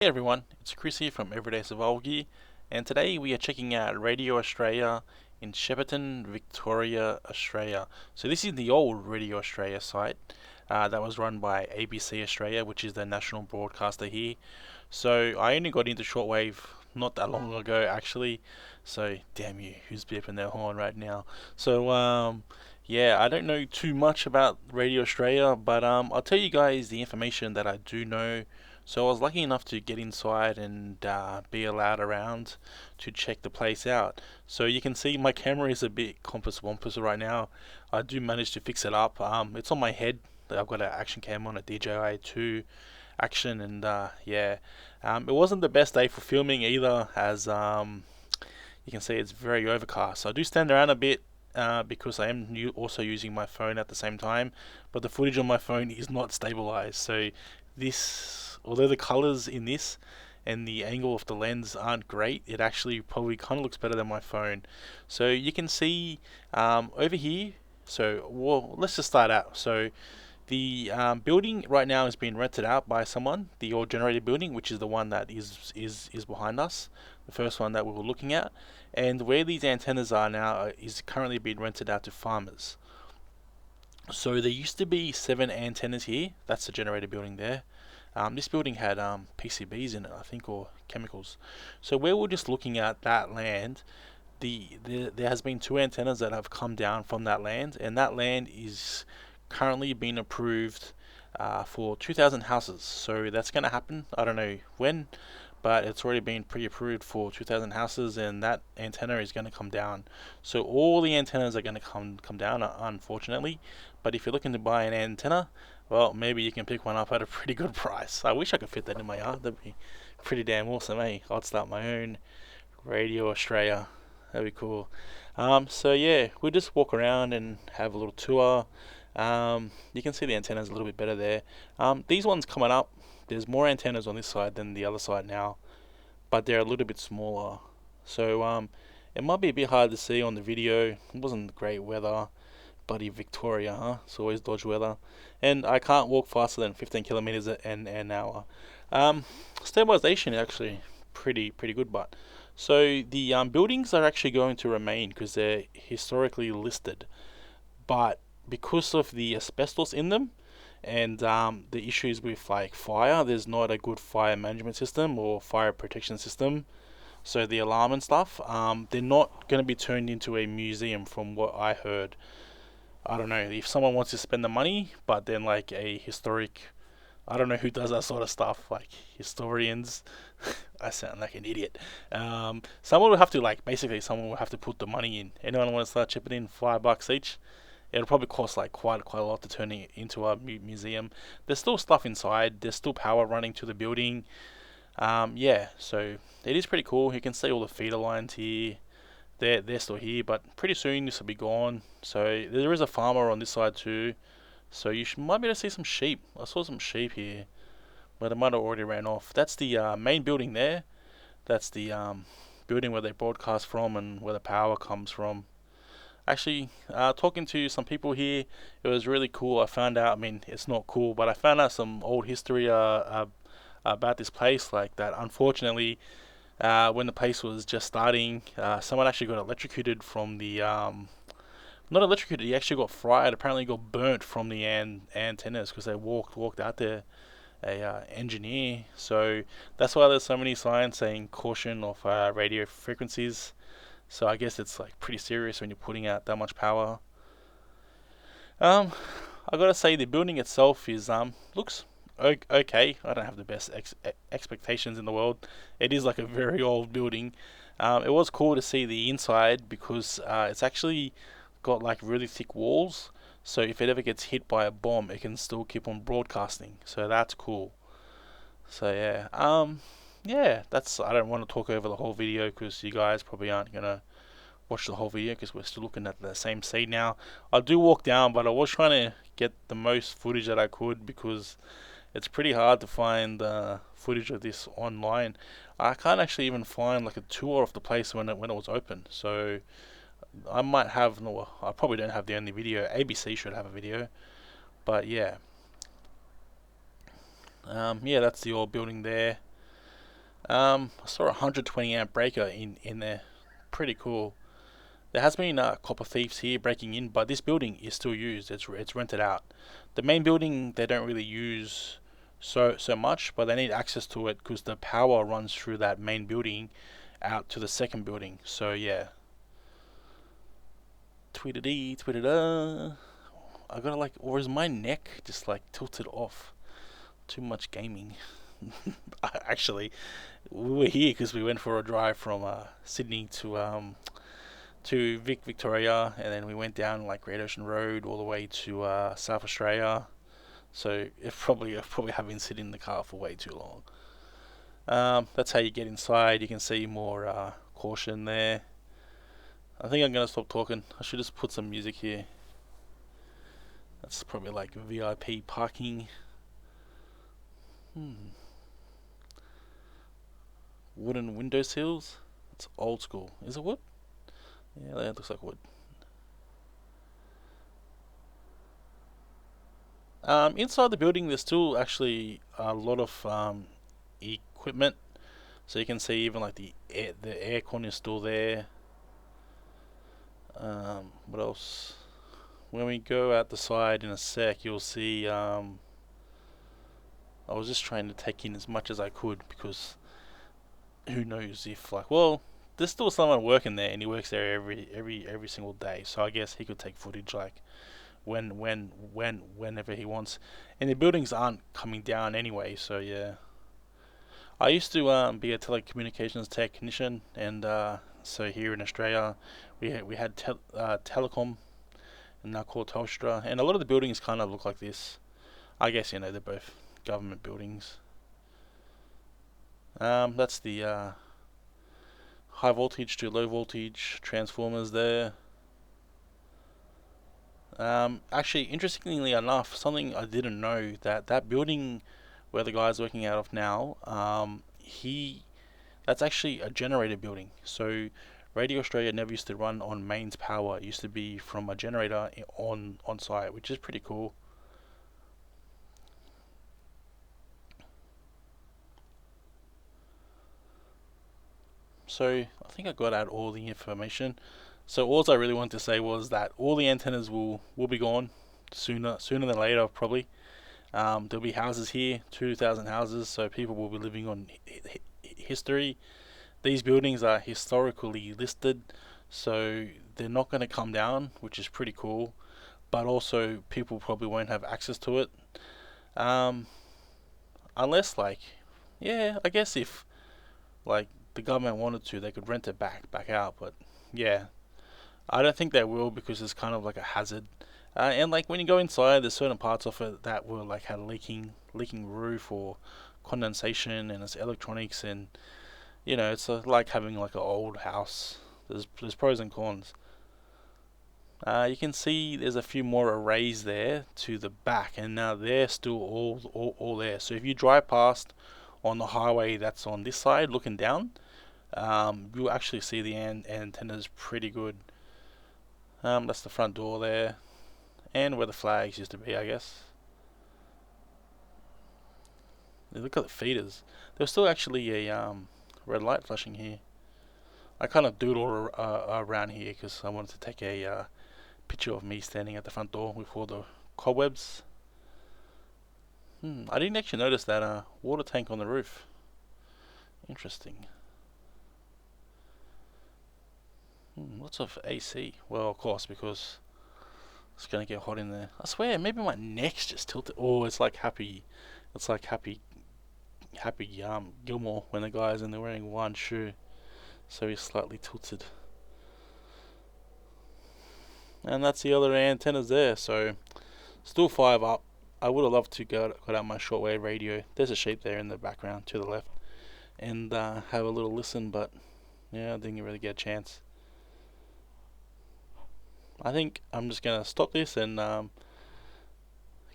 Hey everyone, it's Chris here from Everyday Survival Gear, and today we are checking out Radio Australia in Shepparton, Victoria, Australia. So this is the old Radio Australia site that was run by ABC Australia, which is the national broadcaster here. So I only got into shortwave not that long ago actually. So damn you, who's beeping their horn right now? So yeah, I don't know too much about Radio Australia, but I'll tell you guys the information that I do know. So I was lucky enough to get inside and be allowed around to check the place out. So you can see my camera is a bit compass wampus right now. I do manage to fix it up. It's on my head. I've got an action cam on, a DJI 2 action, and yeah, it wasn't the best day for filming either, as you can see it's very overcast. So I do stand around a bit because I am also using my phone at the same time, but the footage on my phone is not stabilized. So this, although the colors in this and the angle of the lens aren't great, it actually probably kind of looks better than my phone. So you can see over here. So well, let's just start out. So the building right now is being rented out by someone. The old generator building, which is the one that is behind us, the first one that we were looking at, and where these antennas are now is currently being rented out to farmers. So there used to be 7 antennas here. That's the generator building there. This building had PCBs in it, I think, or chemicals. So where we're just looking at that land, there has been 2 antennas that have come down from that land, and that land is currently being approved for 2,000 houses. So that's going to happen. I don't know when, but it's already been pre-approved for 2,000 houses, and that antenna is going to come down. So all the antennas are going to come down, unfortunately. But if you're looking to buy an antenna, well, maybe you can pick one up at a pretty good price. I wish I could fit that in my yard. That'd be pretty damn awesome, eh? I'd start my own Radio Australia. That'd be cool. So yeah, we'll just walk around and have a little tour. You can see the antennas a little bit better there. These ones coming up, there's more antennas on this side than the other side now, but they're a little bit smaller. So it might be a bit hard to see on the video. It wasn't great weather. Bloody Victoria, huh? It's always dodge weather. And I can't walk faster than 15 kilometers an hour. Stabilization is actually pretty good, but so the buildings are actually going to remain because they're historically listed, but because of the asbestos in them and the issues with like fire, there's not a good fire management system or fire protection system. So the alarm and stuff, they're not going to be turned into a museum, from what I heard. I don't know if someone wants to spend the money, but then like a historic, I don't know who does that sort of stuff, like historians. I sound like an idiot. Someone will have to like basically someone will have to put the money in. Anyone want to start chipping in $5 each? It'll probably cost like quite a lot to turn it into a museum. There's still stuff inside. There's still power running to the building. Yeah, so it is pretty cool. You can see all the feeder lines here. They're still here, but pretty soon this will be gone. So there is a farmer on this side too. So might be able to see some sheep. I saw some sheep here, but they might have already ran off. That's the main building there. That's the building where they broadcast from and where the power comes from. Actually, talking to some people here, it was really cool. I found out, I mean, it's not cool, but I found out some old history about this place. Like that, unfortunately, when the place was just starting, someone actually got electrocuted from the not electrocuted. He actually got fried. Apparently, got burnt from the antennas because they walked out there. A engineer. So that's why there's so many signs saying caution of radio frequencies. So I guess it's like pretty serious when you're putting out that much power. Um, I gotta say the building itself is looks okay. I don't have the best expectations in the world. It is like a very old building. It was cool to see the inside because it's actually got like really thick walls. So if it ever gets hit by a bomb, it can still keep on broadcasting. So that's cool. So yeah, yeah. That's I don't want to talk over the whole video because you guys probably aren't gonna watch the whole video because we're still looking at the same scene now. I do walk down, but I was trying to get the most footage that I could because it's pretty hard to find footage of this online. I can't actually even find like a tour of the place when it was open. So I might have no. I probably don't have the only video. ABC should have a video, but yeah, yeah. That's the old building there. I saw a 120 amp breaker in there. Pretty cool. There has been copper thieves here breaking in, but this building is still used. It's rented out. The main building they don't really use so much, but they need access to it because the power runs through that main building out to the second building. So yeah, tweetity tweetida. I gotta like, or is my neck just like tilted off? Too much gaming. Actually, we were here because we went for a drive from Sydney to Victoria, and then we went down like Great Ocean Road all the way to South Australia. So I probably have been sitting in the car for way too long. That's how you get inside. You can see more caution there. I think I'm gonna stop talking. I should just put some music here. That's probably like VIP parking. Hmm. Wooden window sills. It's old school. Is it wood? Yeah, that looks like wood. Inside the building, there's still actually a lot of equipment. So you can see even like the aircon is still there. What else? When we go out the side in a sec, you'll see. I was just trying to take in as much as I could because who knows if like, well, there's still someone working there and he works there every single day. So I guess he could take footage like whenever he wants. And the buildings aren't coming down anyway, so yeah. I used to be a telecommunications technician, and so here in Australia, we had telecom, and now called Telstra, and a lot of the buildings kind of look like this. I guess they're both government buildings. That's the high voltage to low voltage transformers there. Actually, interestingly enough, something I didn't know that building where the guy's working out of now, he that's actually a generator building. So Radio Australia never used to run on mains power. It used to be from a generator on site, which is pretty cool. So I think I got out all the information. So all I really wanted to say was that all the antennas will be gone sooner than later probably. There'll be houses here, 2,000 houses, so people will be living on history. These buildings are historically listed, so they're not going to come down, which is pretty cool. But also, people probably won't have access to it, um, unless like, yeah, I guess if like the government wanted to, they could rent it back out. But yeah, I don't think they will because it's kind of like a hazard. And like when you go inside, there's certain parts of it that will like have leaking roof or condensation, and it's electronics, and it's like having like an old house. There's pros and cons. You can see there's a few more arrays there to the back, and now they're still all there. So if you drive past on the highway that's on this side, looking down, you'll actually see the antennas pretty good. That's the front door there, and where the flags used to be, I guess. Look at the feeders. There's still actually a red light flashing here. I kind of doodled around here because I wanted to take a picture of me standing at the front door with all the cobwebs. I didn't actually notice that water tank on the roof. Interesting. Lots of AC. Well, of course, because it's gonna get hot in there. I swear, maybe my neck's just tilted. Oh, it's like happy. It's like happy Gilmore when the guy's in there wearing one shoe, so he's slightly tilted. And that's the other antennas there. So still five up. I would have loved to got out my shortwave radio. There's a sheep there in the background to the left, and have a little listen, but yeah, I didn't really get a chance. I think I'm just gonna stop this and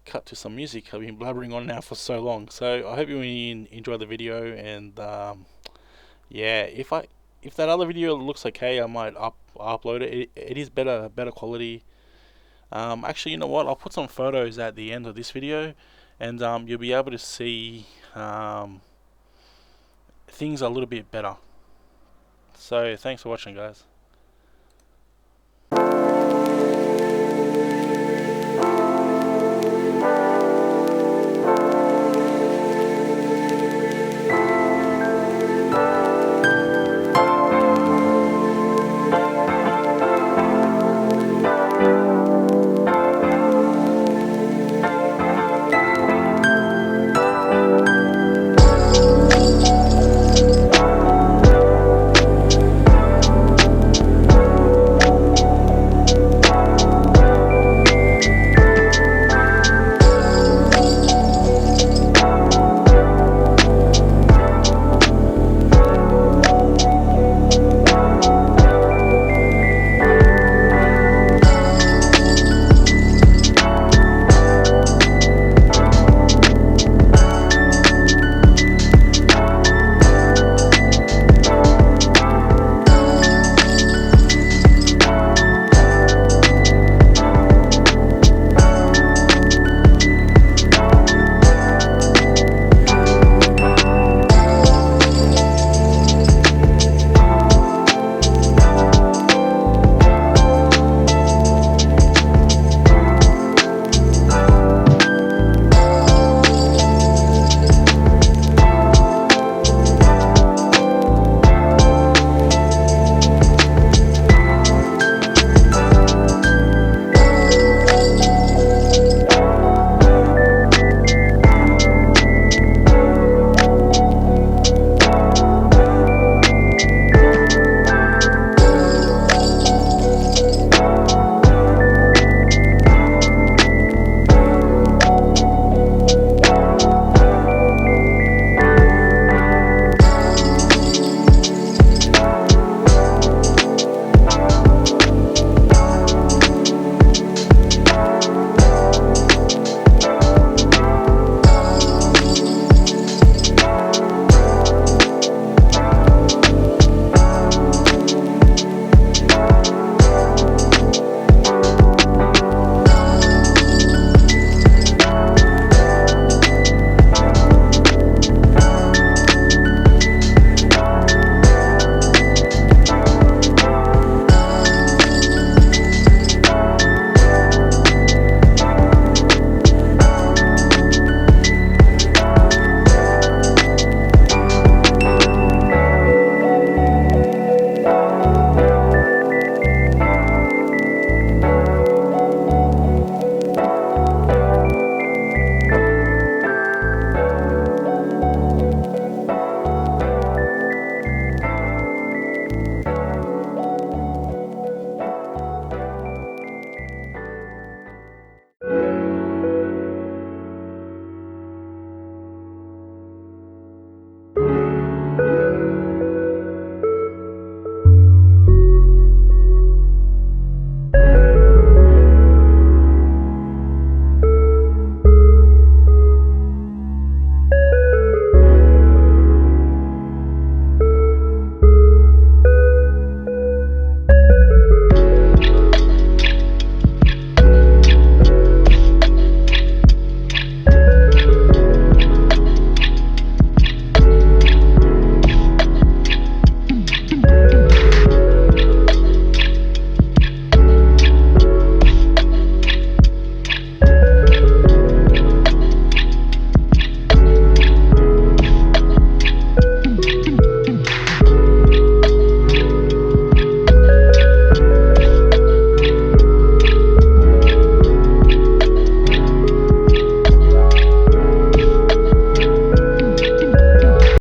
cut to some music. I've been blabbering on now for so long, so I hope you enjoy the video. And yeah, if that other video looks okay, I might upload it. It is better quality. Actually, you know what? I'll put some photos at the end of this video, and you'll be able to see things a little bit better. So thanks for watching, guys.